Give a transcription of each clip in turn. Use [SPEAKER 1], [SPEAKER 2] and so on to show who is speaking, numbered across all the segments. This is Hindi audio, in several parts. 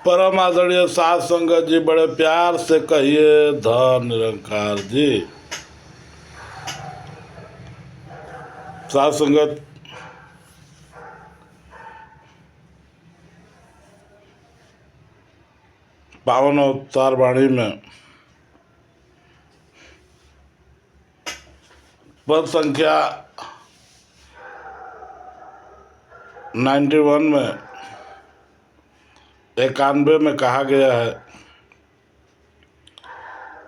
[SPEAKER 1] परम आदरणीय साध संगत जी, बड़े प्यार से कहिए धन निरंकार जी। साध संगत, पावन अवतार वाणी में पद संख्या 91 में 91 में कहा गया है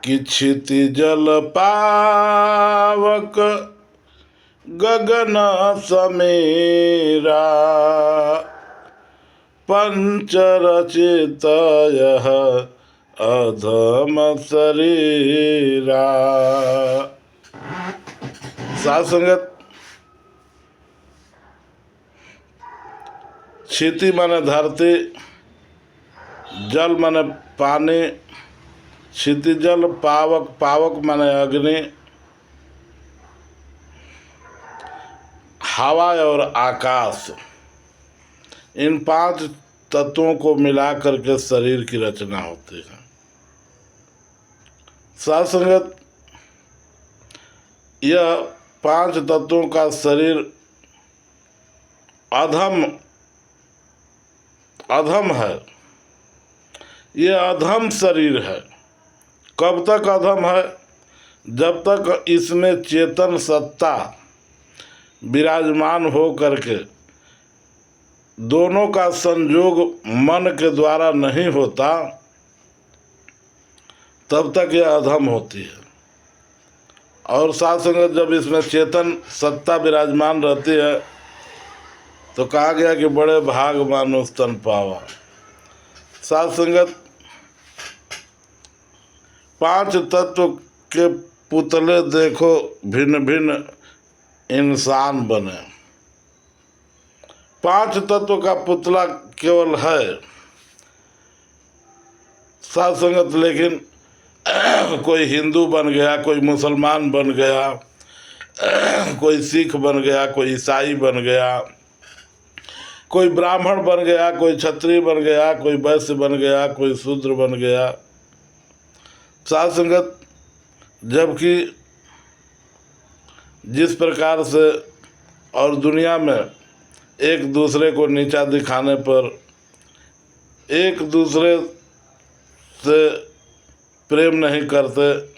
[SPEAKER 1] कि क्षितिजल पावक गगन समीरा पंचरचित यह अधम शरीरा। साध संगत, क्षिति माने धरती, जल माने पानी, क्षितिजल पावक, पावक माने अग्नि, हवा और आकाश, इन 5 तत्वों को मिला करके शरीर की रचना होती है। साध संगत, यह 5 तत्वों का शरीर अधम है। यह अधम शरीर है। कब तक अधम है? जब तक इसमें चेतन सत्ता विराजमान हो करके दोनों का संयोग मन के द्वारा नहीं होता, तब तक यह अधम होती है। और साथ संगत, जब इसमें चेतन सत्ता विराजमान रहती है तो कहा गया कि बड़े भाग मानुष तन पावा। साथ संगत, 5 तत्व के पुतले देखो, भिन्न भिन्न इंसान बने। 5 तत्व का पुतला केवल है साध संगत, लेकिन कोई हिंदू बन गया, कोई मुसलमान बन गया, कोई सिख बन गया, कोई ईसाई बन गया, कोई ब्राह्मण बन गया, कोई क्षत्रिय बन गया, कोई वैश्य बन गया, कोई शूद्र बन गया। साध संगत, जबकि जिस प्रकार से और दुनिया में एक दूसरे को नीचा दिखाने पर, एक दूसरे से प्रेम नहीं करते,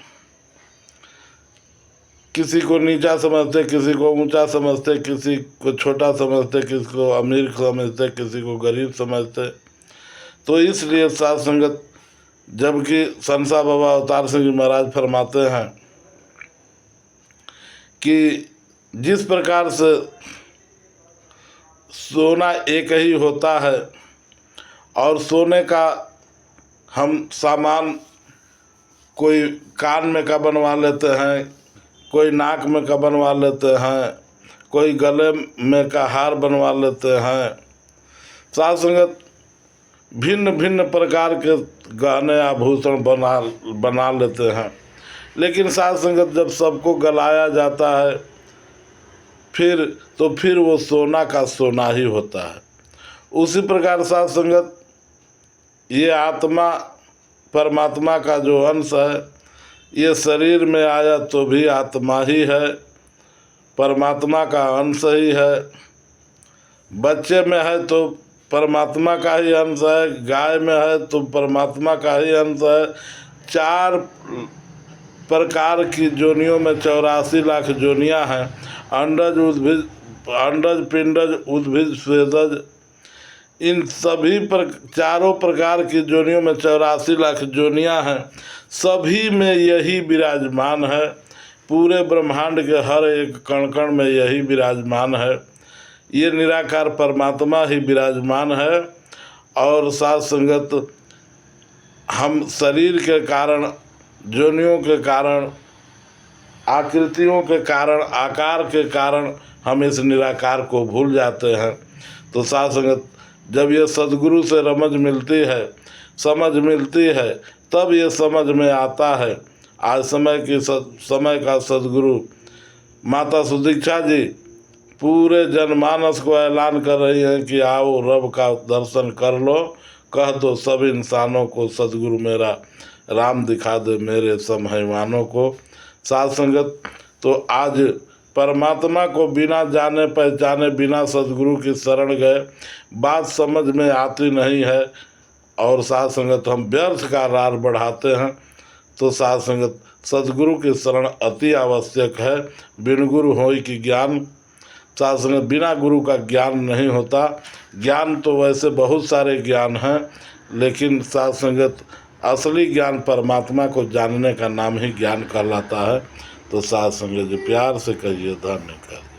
[SPEAKER 1] किसी को नीचा समझते, किसी को ऊंचा समझते, किसी को छोटा समझते, किसी को अमीर समझते, किसी को गरीब समझते। तो इसलिए साध संगत, जबकि संसा बाबा अवतार सिंह जी महाराज फरमाते हैं कि जिस प्रकार से सोना एक ही होता है और सोने का हम सामान कोई कान में का बनवा लेते हैं, कोई नाक में का बनवा लेते हैं, कोई गले में का हार बनवा लेते हैं। साध संगत, भिन्न भिन्न प्रकार के गहने आभूषण बना लेते हैं, लेकिन साध संगत, जब सबको गलाया जाता है फिर वो सोना का सोना ही होता है। उसी प्रकार साध संगत, ये आत्मा परमात्मा का जो अंश है, ये शरीर में आया तो भी आत्मा ही है, परमात्मा का अंश ही है। बच्चे में है तो परमात्मा का ही अंश है, गाय में है तो परमात्मा का ही अंश है। 4 प्रकार की जोनियों में 84 लाख जोनियां हैं। अंडज, पिंडज, उद्भिज, स्वेदज, इन सभी चारों प्रकार की जोनियों में 84 लाख जोनियां हैं। सभी में यही विराजमान है। पूरे ब्रह्मांड के हर एक कण कण में यही विराजमान है। ये निराकार परमात्मा ही विराजमान है। और साथ संगत, हम शरीर के कारण, जोनियों के कारण, आकृतियों के कारण, आकार के कारण हम इस निराकार को भूल जाते हैं। तो साथ संगत, जब ये सद्गुरु से रमज मिलती है, समझ मिलती है, तब ये समझ में आता है। आज समय का सद्गुरु माता सुदीक्षा जी पूरे जनमानस को ऐलान कर रही हैं कि आओ रब का दर्शन कर लो, कह दो सब इंसानों को सदगुरु मेरा राम दिखा दे मेरे समहैवानों को। साध संगत, तो आज परमात्मा को बिना जाने पहचाने, बिना सदगुरु की शरण गए बात समझ में आती नहीं है, और साध संगत हम व्यर्थ का रार बढ़ाते हैं। तो साध संगत सदगुरु की शरण अति आवश्यक है। बिन गुरु होई कि ज्ञान। साध संगत बिना गुरु का ज्ञान नहीं होता। ज्ञान तो वैसे बहुत सारे ज्ञान हैं, लेकिन साध संगत असली ज्ञान परमात्मा को जानने का नाम ही ज्ञान कहलाता है। तो साध संगत जी प्यार से कहिए धन्य कर।